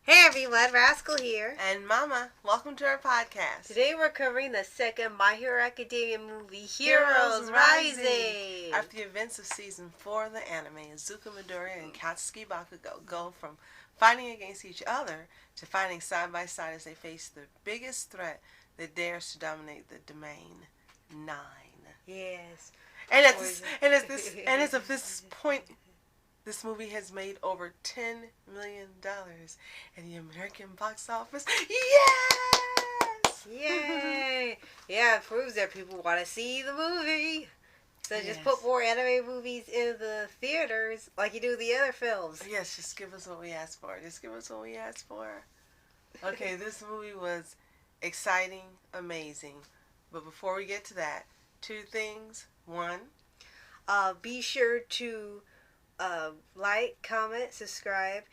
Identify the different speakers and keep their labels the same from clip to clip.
Speaker 1: Hey everyone, Rascal here.
Speaker 2: And Mama, welcome to our podcast.
Speaker 1: Today we're covering the second My Hero Academia movie, Heroes Rising.
Speaker 2: After the events of season 4 of the anime, Izuku, Midoriya, and Katsuki Bakugo go from fighting against each other to fighting side by side as they face the biggest threat that dares to dominate the domain, 9.
Speaker 1: Yes.
Speaker 2: And at this point, this movie has made over $10 million in the American box office. Yes!
Speaker 1: Yay! Yeah, it proves that people want to see the movie. So just put more anime movies in the theaters like you do the other films.
Speaker 2: Yes, just give us what we asked for. Okay, this movie was exciting, amazing. But before we get to that, 2 things. 1,
Speaker 1: be sure to like, comment, subscribe,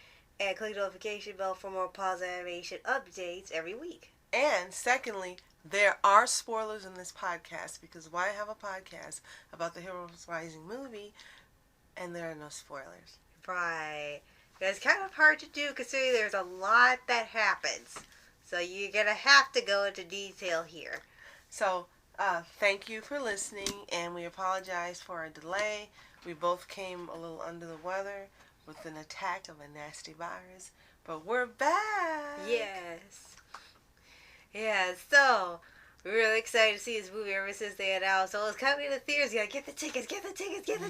Speaker 1: and click the notification bell for more Paws On Animation updates every week.
Speaker 2: And secondly, there are spoilers in this podcast because why have a podcast about the Heroes Rising movie and there are no spoilers?
Speaker 1: Right. It's kind of hard to do considering there's a lot that happens. So you're going to have to go into detail here.
Speaker 2: So, thank you for listening, and we apologize for our delay. We both came a little under the weather with an attack of a nasty virus, but we're back!
Speaker 1: Yes. Yeah, so we're really excited to see this movie ever since they announced. So it's coming to the theaters. You gotta get the tickets.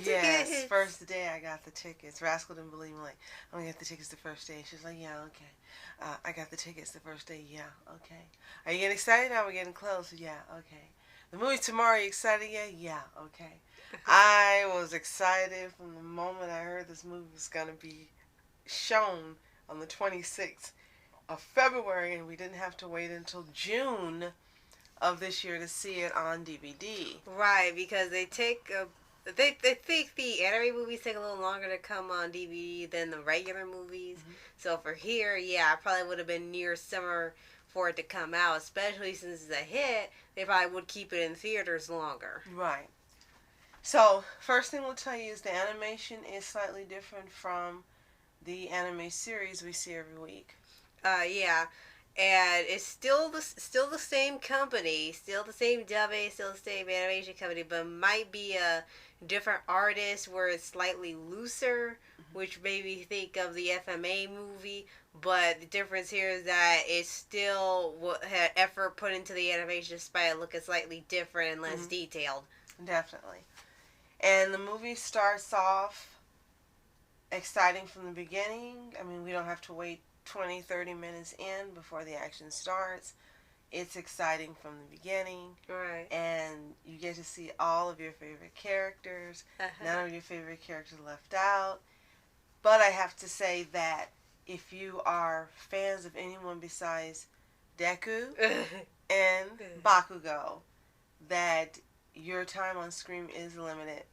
Speaker 2: Yes, first day I got the tickets. Rascal didn't believe me. Like, I'm gonna get the tickets the first day. She's like, yeah, okay. I got the tickets the first day. Yeah, okay. Are you getting excited? Now we're getting close. Yeah, okay. The movie tomorrow, are you excited yet? Yeah, okay. I was excited from the moment I heard this movie was going to be shown on the 26th of February, and we didn't have to wait until June of this year to see it on DVD.
Speaker 1: Right, because they think the anime movies take a little longer to come on DVD than the regular movies. Mm-hmm. So for here, yeah, it probably would have been near summer for it to come out, especially since it's a hit. They probably would keep it in theaters longer.
Speaker 2: Right. So, first thing we'll tell you is the animation is slightly different from the anime series we see every week.
Speaker 1: Yeah. And it's still the same company, still the same dubbing, still the same animation company, but might be a different artist where it's slightly looser, which made me think of the FMA movie. But the difference here is that it's still had effort put into the animation despite it looking slightly different and less detailed.
Speaker 2: Definitely. And the movie starts off exciting from the beginning. I mean, we don't have to wait 20, 30 minutes in before the action starts. It's exciting from the beginning.
Speaker 1: Right.
Speaker 2: And you get to see all of your favorite characters. None of your favorite characters left out. But I have to say that if you are fans of anyone besides Deku and Bakugo, that your time on screen is limited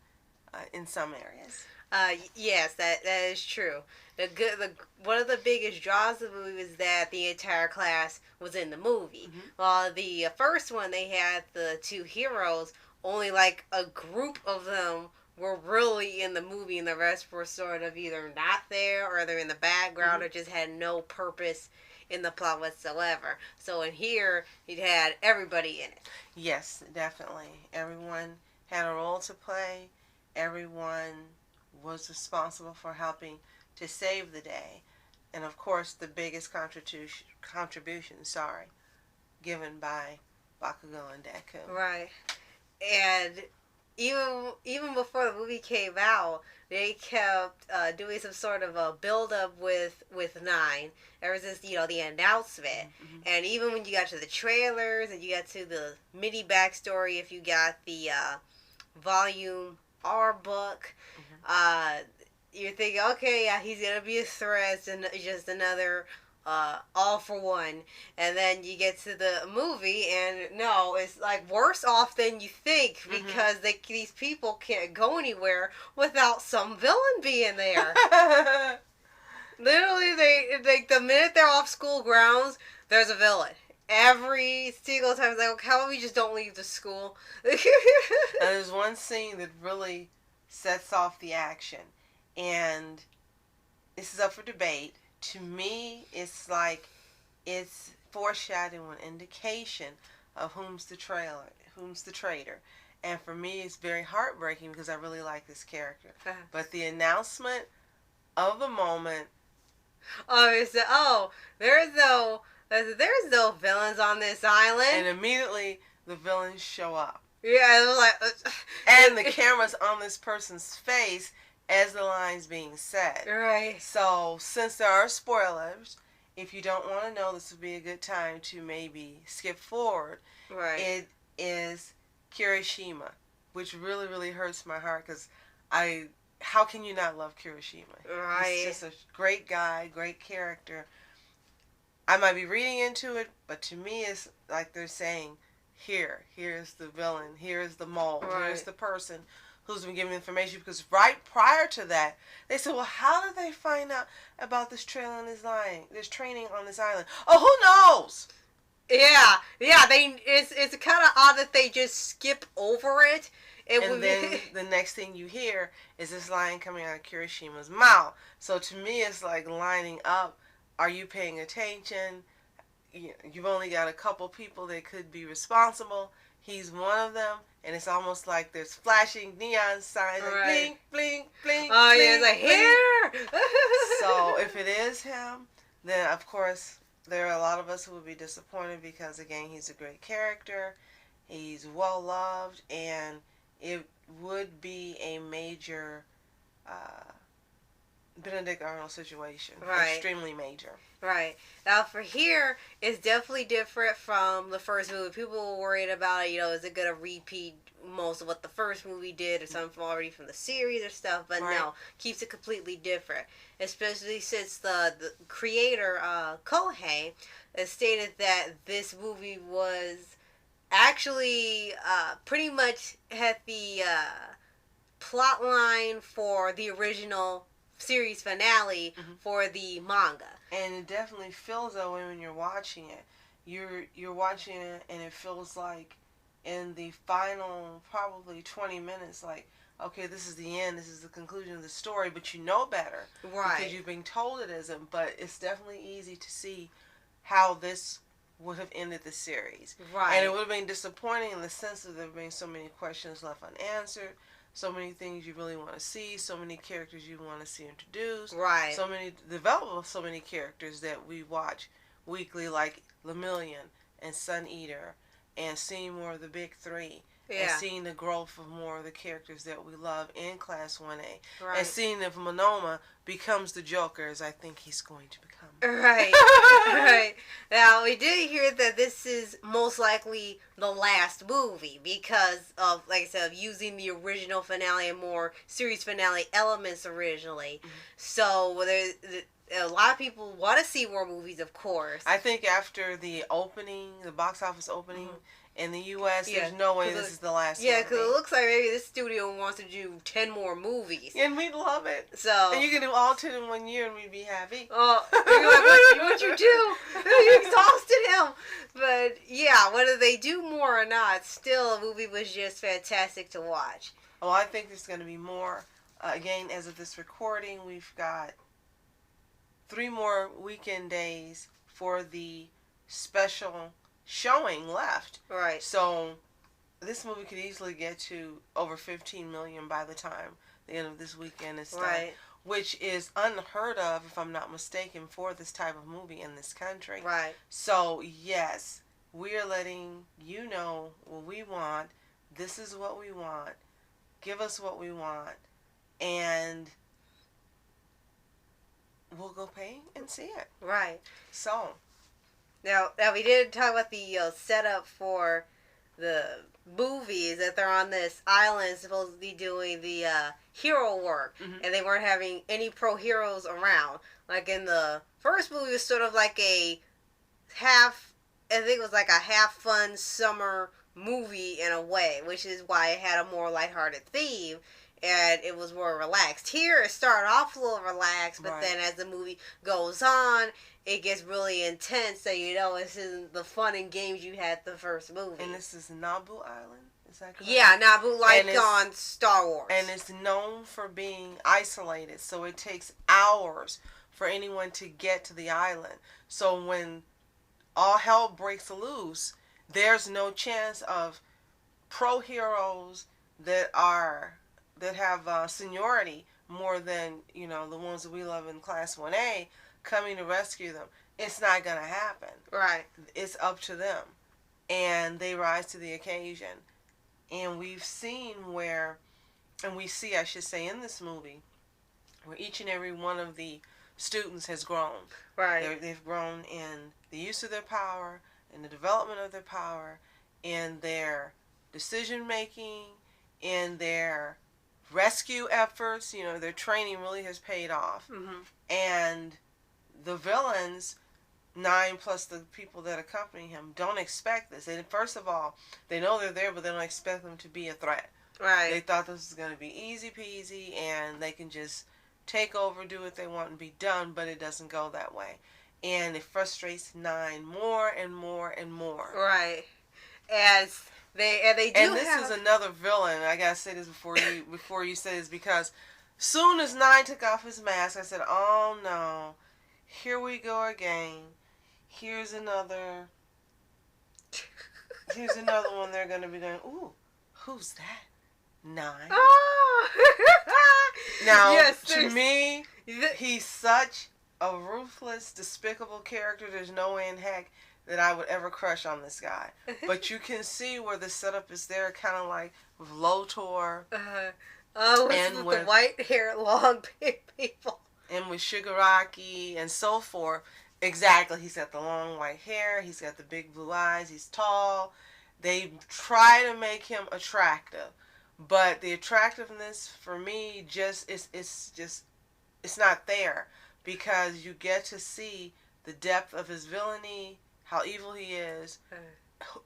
Speaker 2: in some areas.
Speaker 1: Yes, that is true. One of the biggest draws of the movie is that the entire class was in the movie. Mm-hmm. While the first one, they had the 2 heroes, only like a group of them were really in the movie, and the rest were sort of either not there or they're in the background or just had no purpose in the plot whatsoever. So in here, it had everybody in it.
Speaker 2: Yes, definitely. Everyone had a role to play. Everyone was responsible for helping to save the day. And of course, the biggest contribution, given by Bakugo and Deku.
Speaker 1: Right. And even before the movie came out, they kept doing some sort of a build-up with 9 ever since, the announcement. Mm-hmm. And even when you got to the trailers and you got to the mini backstory, if you got the volume R book, you're thinking, okay, yeah, he's going to be a threat, and just another all for one. And then you get to the movie, and no, it's like worse off than you think, because these people can't go anywhere without some villain being there. Literally, they the minute they're off school grounds, there's a villain. Every single time, it's like, how about we just don't leave the school?
Speaker 2: And there's one scene that really sets off the action, and this is up for debate. to me, it's like it's foreshadowing, an indication of whom's the traitor. And for me, it's very heartbreaking because I really like this character. But the announcement of the moment.
Speaker 1: There's no villains on this island.
Speaker 2: And immediately the villains show up.
Speaker 1: Yeah, it was like,
Speaker 2: and the camera's on this person's face as the line's being said.
Speaker 1: Right.
Speaker 2: So since there are spoilers, if you don't want to know, this would be a good time to maybe skip forward.
Speaker 1: Right.
Speaker 2: It is Kirishima, which really, really hurts my heart because how can you not love Kirishima?
Speaker 1: Right.
Speaker 2: He's just a great guy, great character. I might be reading into it, but to me it's like they're saying, here's the villain, here's the mole, here's the person who's been giving information, because right prior to that, they said, well, how did they find out about this training on this island? Oh, who knows?
Speaker 1: Yeah, it's kind of odd that they just skip over it.
Speaker 2: And then the next thing you hear is this line coming out of Kirishima's mouth. So to me, it's like lining up. Are you paying attention? You've only got a couple people that could be responsible. He's one of them. And it's almost like there's flashing neon signs, like blink, blink, blink.
Speaker 1: Oh,
Speaker 2: blink,
Speaker 1: yeah, it's like,
Speaker 2: blink.
Speaker 1: here!
Speaker 2: So if it is him, then of course there are a lot of us who will be disappointed because, again, he's a great character. He's well loved, and it would be a major Benedict Arnold situation.
Speaker 1: Right.
Speaker 2: Extremely major.
Speaker 1: Right. Now, for here, it's definitely different from the first movie. People were worried about, is it going to repeat most of what the first movie did or something already from the series or stuff? But no, keeps it completely different. Especially since the creator, Kohei, has stated that this movie was actually pretty much had the plot line for the original series finale for the manga.
Speaker 2: And it definitely feels that way when you're watching it. You're watching it and it feels like in the final probably 20 minutes, like, okay, this is the end, this is the conclusion of the story, but you know better.
Speaker 1: Right.
Speaker 2: Because you've been told it isn't, but it's definitely easy to see how this would have ended the series.
Speaker 1: Right.
Speaker 2: And it would have been disappointing in the sense that there have been so many questions left unanswered, so many things you really want to see, so many characters you want to see introduced.
Speaker 1: Right.
Speaker 2: So many development of so many characters that we watch weekly, like Lemillion and Sun Eater, and seeing more of the big three. Yeah. And seeing the growth of more of the characters that we love in Class 1A. Right. And seeing if Monoma becomes the Joker, as I think he's going to become.
Speaker 1: Right. Right. Now, we did hear that this is most likely the last movie because of, like I said, using the original finale and more series finale elements originally. Mm-hmm. So, a lot of people want to see more movies, of course.
Speaker 2: I think after the box office opening, in the U.S., there's no way this is the last movie.
Speaker 1: Yeah, because it looks like maybe this studio wants to do 10 more movies.
Speaker 2: And we'd love it.
Speaker 1: So,
Speaker 2: and you can do all 10 in 1 year and we'd be happy.
Speaker 1: Oh, what'd you do? You exhausted him. But, yeah, whether they do more or not, still, the movie was just fantastic to watch.
Speaker 2: Oh, I think there's going to be more. Again, as of this recording, we've got 3 more weekend days for the special showing left.
Speaker 1: Right.
Speaker 2: So this movie could easily get to over 15 million by the time the end of this weekend is done. Right. Which is unheard of, if I'm not mistaken, for this type of movie in this country.
Speaker 1: Right.
Speaker 2: So, yes, we are letting you know what we want. This is what we want. Give us what we want. And we'll go pay and see it.
Speaker 1: Right.
Speaker 2: So,
Speaker 1: Now we did talk about the setup for the movies, that they're on this island supposed to be doing the hero work, and they weren't having any pro heroes around. Like in the first movie, it was sort of like a half fun summer movie in a way, which is why it had a more lighthearted theme. And it was more relaxed. Here, it started off a little relaxed, but then as the movie goes on, it gets really intense, so this isn't the fun and games you had the first movie.
Speaker 2: And this is Naboo Island? Is that correct?
Speaker 1: Yeah, Naboo, like on Star Wars.
Speaker 2: And it's known for being isolated, so it takes hours for anyone to get to the island. So when all hell breaks loose, there's no chance of pro heroes that have seniority more than the ones that we love in Class 1A coming to rescue them. It's not gonna happen.
Speaker 1: Right.
Speaker 2: It's up to them, and they rise to the occasion. And we've seen we see, I should say, in this movie, where each and every one of the students has grown.
Speaker 1: Right.
Speaker 2: They've grown in the use of their power, in the development of their power, in their decision making, in their rescue efforts. Their training really has paid off.
Speaker 1: Mm-hmm.
Speaker 2: And the villains, 9 plus the people that accompany him, don't expect this. And first of all, they know they're there, but they don't expect them to be a threat.
Speaker 1: Right.
Speaker 2: They thought this was going to be easy peasy and they can just take over, do what they want, and be done, but it doesn't go that way. And it frustrates 9 more and more and more.
Speaker 1: Right. As they do.
Speaker 2: And this is another villain. I gotta say this before you say this, because soon as 9 took off his mask, I said, "Oh no, here we go again. Here's another one. They're gonna be going, ooh, who's that? 9."
Speaker 1: Oh.
Speaker 2: Now,
Speaker 1: yes,
Speaker 2: to me, he's such a ruthless, despicable character. There's no way in heck that I would ever crush on this guy. But you can see where the setup is there, kind of like with Lotor.
Speaker 1: And with the white hair, long people.
Speaker 2: And with Shigaraki and so forth. Exactly. He's got the long white hair. He's got the big blue eyes. He's tall. They try to make him attractive. But the attractiveness for me it's not there, because you get to see the depth of his villainy, how evil he is.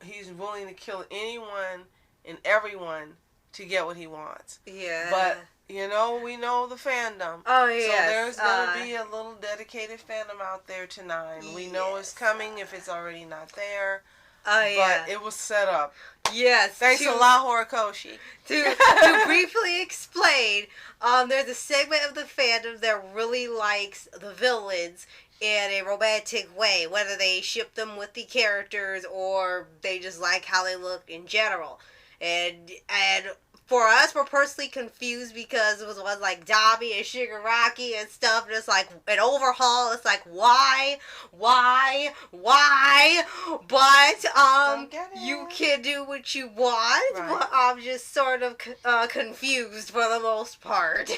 Speaker 2: He's willing to kill anyone and everyone to get what he wants.
Speaker 1: Yeah.
Speaker 2: But we know the fandom.
Speaker 1: Oh yeah.
Speaker 2: So there's gonna be a little dedicated fandom out there to 9. We know it's coming if it's already not there.
Speaker 1: Oh yeah.
Speaker 2: But it was set up.
Speaker 1: Yes.
Speaker 2: Thanks a lot, Horikoshi.
Speaker 1: To briefly explain, there's a segment of the fandom that really likes the villains in a romantic way, whether they ship them with the characters or they just like how they look in general. And for us, we're personally confused because it was like Dabi and Shigaraki and stuff. And it's like an overhaul. It's like, why? But you can do what you want.
Speaker 2: Right.
Speaker 1: But I'm just sort of confused for the most part.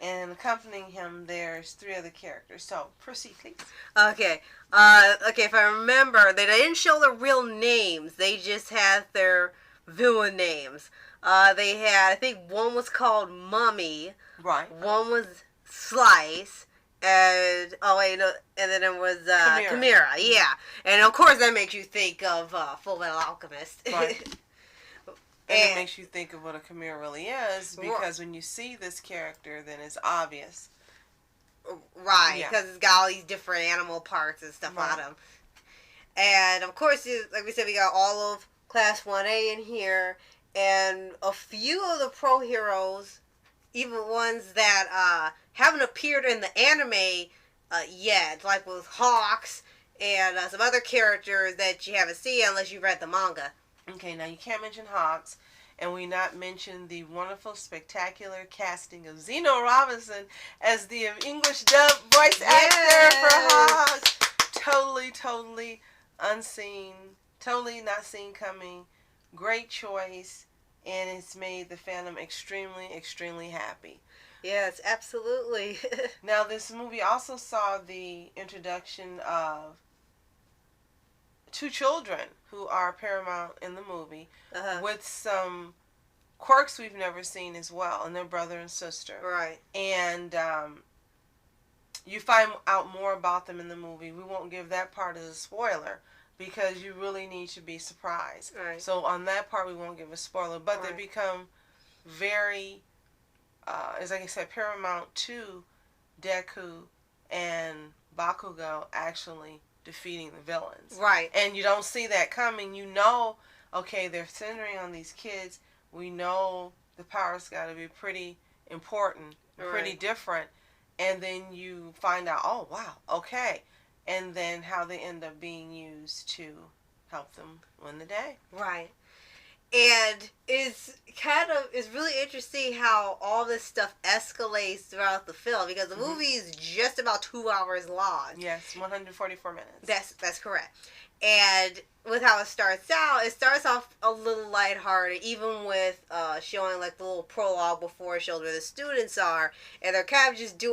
Speaker 2: And accompanying him, there's 3 other characters. So proceed, please.
Speaker 1: Okay. If I remember, they didn't show the real names. They just had their villain names. They had, I think one was called Mummy.
Speaker 2: Right.
Speaker 1: One was Slice. And then it was Chimera. Yeah. And of course that makes you think of Full Metal Alchemist.
Speaker 2: Right. And it makes you think of what a Chimera really is, because when you see this character, then it's obvious.
Speaker 1: Right, because it's got all these different animal parts and stuff on him. And of course, like we said, we got all of Class 1A in here, and a few of the pro heroes, even ones that haven't appeared in the anime yet, like with Hawks and some other characters that you haven't seen unless you read the manga.
Speaker 2: Okay, now you can't mention Hawks, and we not mention the wonderful, spectacular casting of Zeno Robinson as the English dub voice actor for Hawks. Totally unseen, totally not seen coming. Great choice, and it's made the fandom extremely happy.
Speaker 1: Yes, absolutely.
Speaker 2: Now, this movie also saw the introduction of 2 children who are paramount in the movie, with some quirks we've never seen as well, and their brother and sister.
Speaker 1: Right.
Speaker 2: And you find out more about them in the movie. We won't give that part as a spoiler, because you really need to be surprised.
Speaker 1: Right.
Speaker 2: So on that part, we won't give a spoiler, but they become very, as I said, paramount to Deku and Bakugo actually defeating the villains.
Speaker 1: Right.
Speaker 2: And you don't see that coming. You know, okay, they're centering on these kids. We know the power's got to be pretty important, pretty different. and then you find out, oh wow, okay, and then how they end up being used to help them win the day.
Speaker 1: Right. And it's really interesting how all this stuff escalates throughout the film, because the movie is just about 2 hours long.
Speaker 2: Yes, 144 minutes.
Speaker 1: That's correct. And with how it starts off a little lighthearted, even with showing like the little prologue before it shows where the students are, and they're kind of just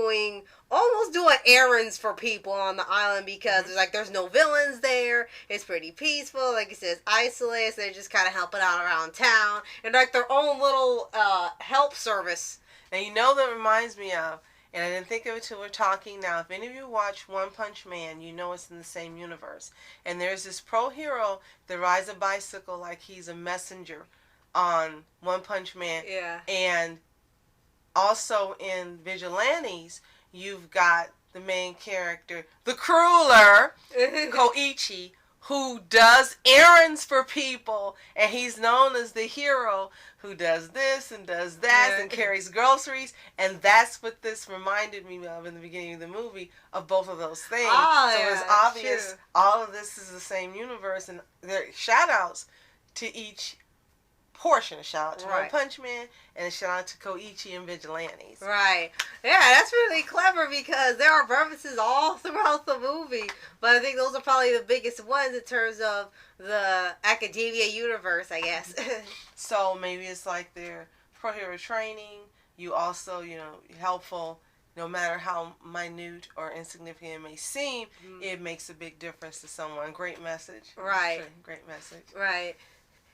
Speaker 1: almost doing errands for people on the island, because there's no villains there. It's pretty peaceful, like you said, it's isolated. So they're just kind of helping out around town, and like their own little help service.
Speaker 2: And you know that reminds me of, and I didn't think of it till we're talking now, if any of you watch One Punch Man, you know it's in the same universe. And there's this pro hero that rides a bicycle like he's a messenger on One Punch Man.
Speaker 1: Yeah.
Speaker 2: And also in Vigilantes, you've got the main character, the Crueler, Koichi, who does errands for people, and he's known as the hero who does this and does that and carries groceries, and that's what this reminded me of in the beginning of the movie, of both of those things. So it's obvious all of this is the same universe, and there are shout outs to each portion. A shout out to One Punch Man, and a shout out to Koichi and Vigilantes.
Speaker 1: Right. Yeah, that's really clever, because there are references all throughout the movie, but I think those are probably the biggest ones in terms of the academia universe, I guess.
Speaker 2: So maybe it's like their pro hero training. You also, helpful, no matter how minute or insignificant it may seem, it makes a big difference to someone. Great message.
Speaker 1: Right.
Speaker 2: Sure. Great message.
Speaker 1: Right.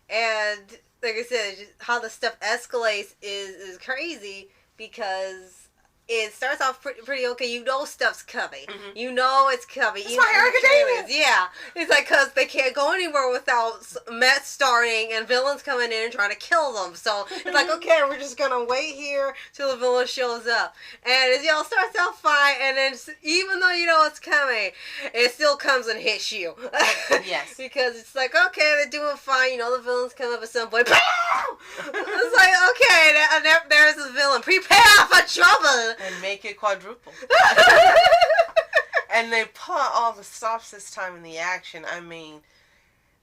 Speaker 1: And like I said, just how the stuff escalates is crazy, because it starts off pretty okay. You know stuff's coming. You know it's coming.
Speaker 2: It's My Hero Academia.
Speaker 1: Yeah. It's like, because they can't go anywhere without Met starting and villains coming in and trying to kill them. So it's like, okay, we're just going to wait here till the villain shows up. And it starts out fine, and then even though you know it's coming, it still comes and hits you.
Speaker 2: Yes.
Speaker 1: Because it's like, okay, they're doing fine. You know the villains come up at some point. It's like, okay, there's the villain. Prepare for trouble.
Speaker 2: And make it quadruple. And they put all the stops this time in the action. I mean,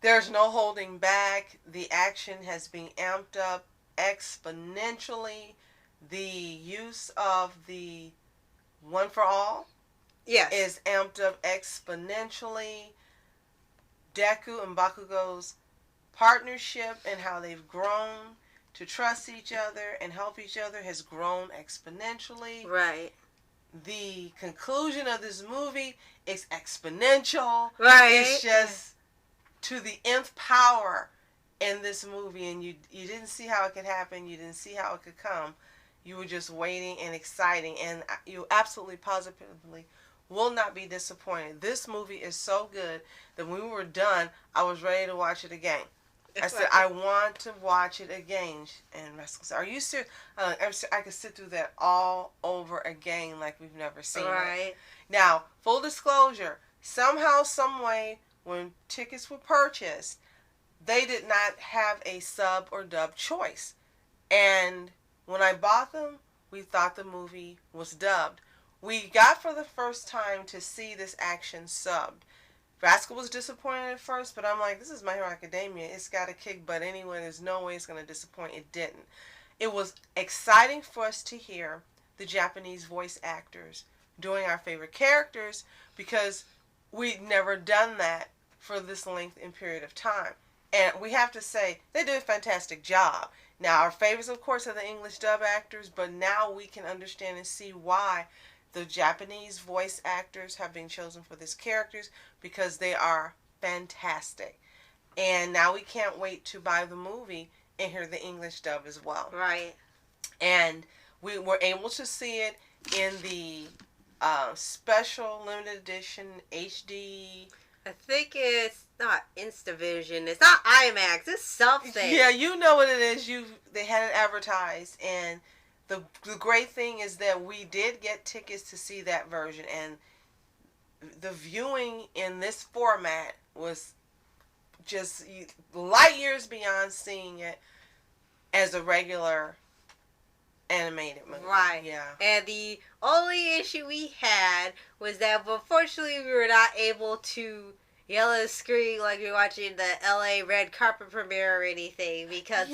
Speaker 2: there's no holding back. The action has been amped up exponentially. The use of the One for All is amped up exponentially. Deku and Bakugo's partnership and how they've grown to trust each other and help each other has grown exponentially.
Speaker 1: Right.
Speaker 2: The conclusion of this movie is exponential.
Speaker 1: Right.
Speaker 2: It's just to the nth power in this movie, and you didn't see how it could happen. You didn't see how it could come. You were just waiting and exciting, and you absolutely positively will not be disappointed. This movie is so good that when we were done, I was ready to watch it again. I said, I want to watch it again. And Rascal said, are you serious? I could sit through that all over again like we've never seen it. Now, full disclosure, somehow, some way, when tickets were purchased, they did not have a sub or dub choice. And when I bought them, we thought the movie was dubbed. We got for the first time to see this action subbed. Rascal was disappointed at first, but I'm like, this is My Hero Academia. It's got to kick butt anyway. There's no way it's going to disappoint. It didn't. It was exciting for us to hear the Japanese voice actors doing our favorite characters, because we'd never done that for this length and period of time. And we have to say, they did a fantastic job. Now, our favorites, of course, are the English dub actors, but now we can understand and see why the Japanese voice actors have been chosen for these characters, because they are fantastic. And now we can't wait to buy the movie and hear the English dub as well.
Speaker 1: Right.
Speaker 2: And we were able to see it in the special limited edition HD.
Speaker 1: I think it's not Instavision. It's not IMAX. It's something.
Speaker 2: Yeah, you know what it is. They had it advertised, and the great thing is that we did get tickets to see that version, and the viewing in this format was just light years beyond seeing it as a regular animated movie.
Speaker 1: Right.
Speaker 2: Yeah.
Speaker 1: And the only issue we had was that, unfortunately, we were not able to yell and scream like we were watching the LA red carpet premiere or anything because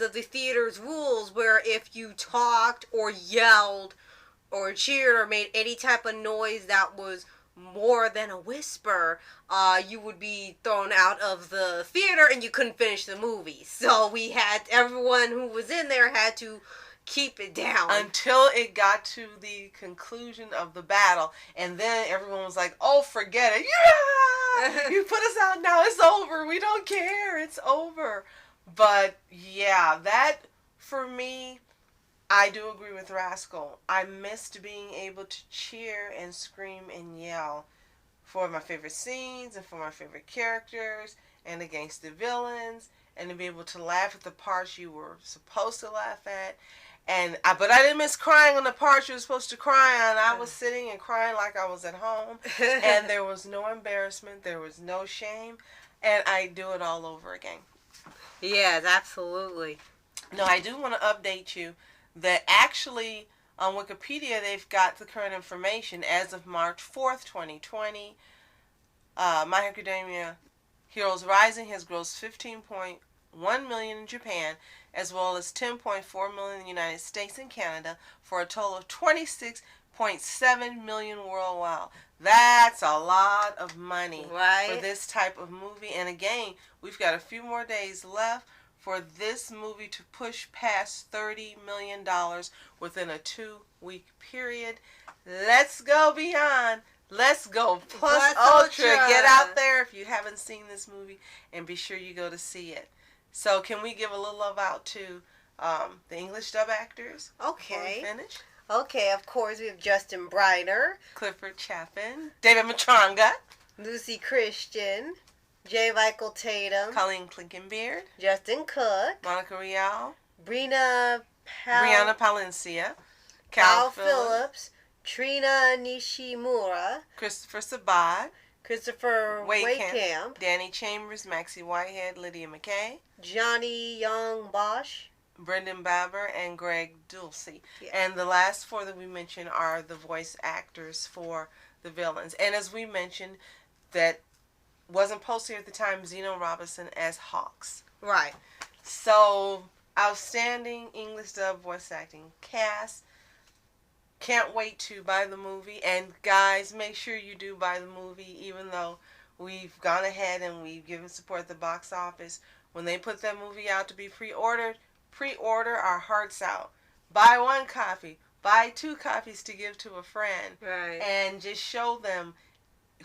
Speaker 1: of the theater's rules, where if you talked or yelled or cheered or made any type of noise that was more than a whisper, you would be thrown out of the theater and you couldn't finish the movie. So everyone who was in there had to keep it down
Speaker 2: until it got to the conclusion of the battle, and then everyone was like, "Oh, forget it! Yeah, you put us out now. It's over. We don't care. It's over." But yeah, that for me, I do agree with Rascal. I missed being able to cheer and scream and yell for my favorite scenes and for my favorite characters and against the villains, and to be able to laugh at the parts you were supposed to laugh at. But I didn't miss crying on the parts you were supposed to cry on. I was sitting and crying like I was at home, and there was no embarrassment, there was no shame, and I do it all over again.
Speaker 1: Yes, absolutely.
Speaker 2: No, I do want to update you that actually on Wikipedia they've got the current information as of March 4th, 2020. My Hero Academia Heroes Rising has grossed $15.1 million in Japan, as well as $10.4 million in the United States and Canada, for a total of $26.7 million worldwide. That's a lot of money for this type of movie. And again, we've got a few more days left for this movie to push past $30 million within a 2-week period. Let's go beyond. Let's go Plus Ultra. Get out there if you haven't seen this movie, and be sure you go to see it. So can we give a little love out to the English dub actors?
Speaker 1: Okay.
Speaker 2: Before we finish?
Speaker 1: Okay, of course, we have Justin Briner,
Speaker 2: Clifford Chapin, David Matranga,
Speaker 1: Lucy Christian, J. Michael Tatum,
Speaker 2: Colleen Clinkenbeard,
Speaker 1: Justin Cook,
Speaker 2: Monica Rial,
Speaker 1: Brianna
Speaker 2: Palencia,
Speaker 1: Cal Phillips, Trina Nishimura,
Speaker 2: Christopher Sabat,
Speaker 1: Christopher Waitkamp,
Speaker 2: Danny Chambers, Maxie Whitehead, Lydia McKay,
Speaker 1: Johnny Young Bosch,
Speaker 2: Brendan Baber, and Greg Dulce.
Speaker 1: Yeah.
Speaker 2: And the last four that we mentioned are the voice actors for the villains. And as we mentioned, that wasn't posted at the time, Zeno Robinson as Hawks.
Speaker 1: Right.
Speaker 2: So, outstanding English dub voice acting cast. Can't wait to buy the movie. And guys, make sure you do buy the movie, even though we've gone ahead and we've given support at the box office. When they put that movie out to be pre-ordered, pre-order our hearts out. Buy 1 copy. Buy 2 copies to give to a friend.
Speaker 1: Right.
Speaker 2: And just show them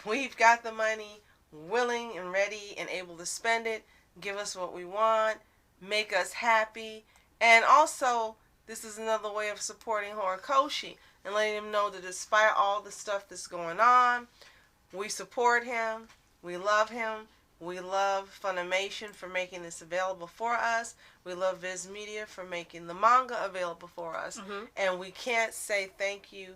Speaker 2: we've got the money, willing and ready and able to spend it. Give us what we want. Make us happy. And also, this is another way of supporting Horikoshi and letting him know that despite all the stuff that's going on, we support him. We love him. We love Funimation for making this available for us. We love Viz Media for making the manga available for us.
Speaker 1: Mm-hmm.
Speaker 2: And we can't say thank you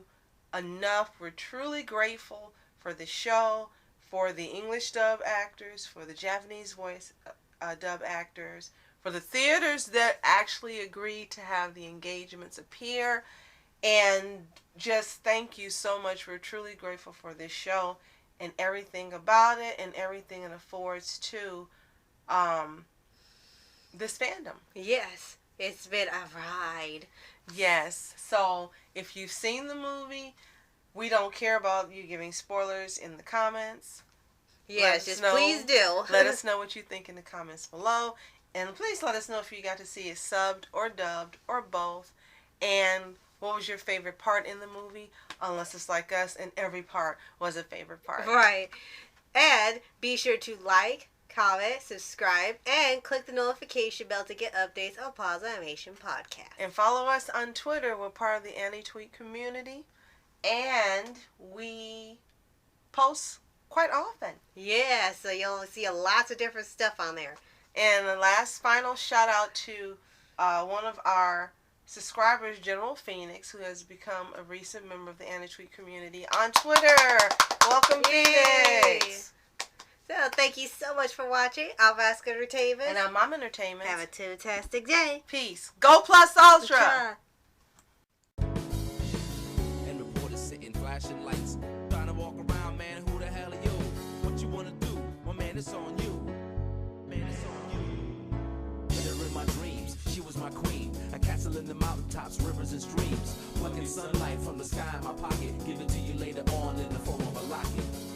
Speaker 2: enough. We're truly grateful for the show, for the English dub actors, for the Japanese voice dub actors, for the theaters that actually agreed to have the engagements appear. And just thank you so much. We're truly grateful for this show and everything about it and everything it affords to this fandom.
Speaker 1: Yes, it's been a ride.
Speaker 2: Yes. So if you've seen the movie, we don't care about you giving spoilers in the comments.
Speaker 1: Yes, just please do.
Speaker 2: Let us know what you think in the comments below. And please let us know if you got to see it subbed or dubbed or both. And what was your favorite part in the movie? Unless it's like us and every part was a favorite part.
Speaker 1: Right. And be sure to like, comment, subscribe, and click the notification bell to get updates on Paws On Animation Podcast.
Speaker 2: And follow us on Twitter. We're part of the Anti-Tweet community. And we post quite often.
Speaker 1: Yeah, so you'll see lots of different stuff on there.
Speaker 2: And the last final shout out to one of our subscribers, General Phoenix, who has become a recent member of the Anti-Tweet community on Twitter. Welcome, Phoenix!
Speaker 1: So, thank you so much for watching. I'm Vasco Entertainment.
Speaker 2: And I'm Mom Entertainment.
Speaker 1: Have a fantastic day.
Speaker 2: Peace. Go Plus Ultra!
Speaker 3: Man, it's on you. Man, it's on you. Hit her in my dreams, she was my queen. A castle in the mountaintops, rivers and streams. Plucking sunlight from the sky in my pocket. Give it to you later on in the form of a locket.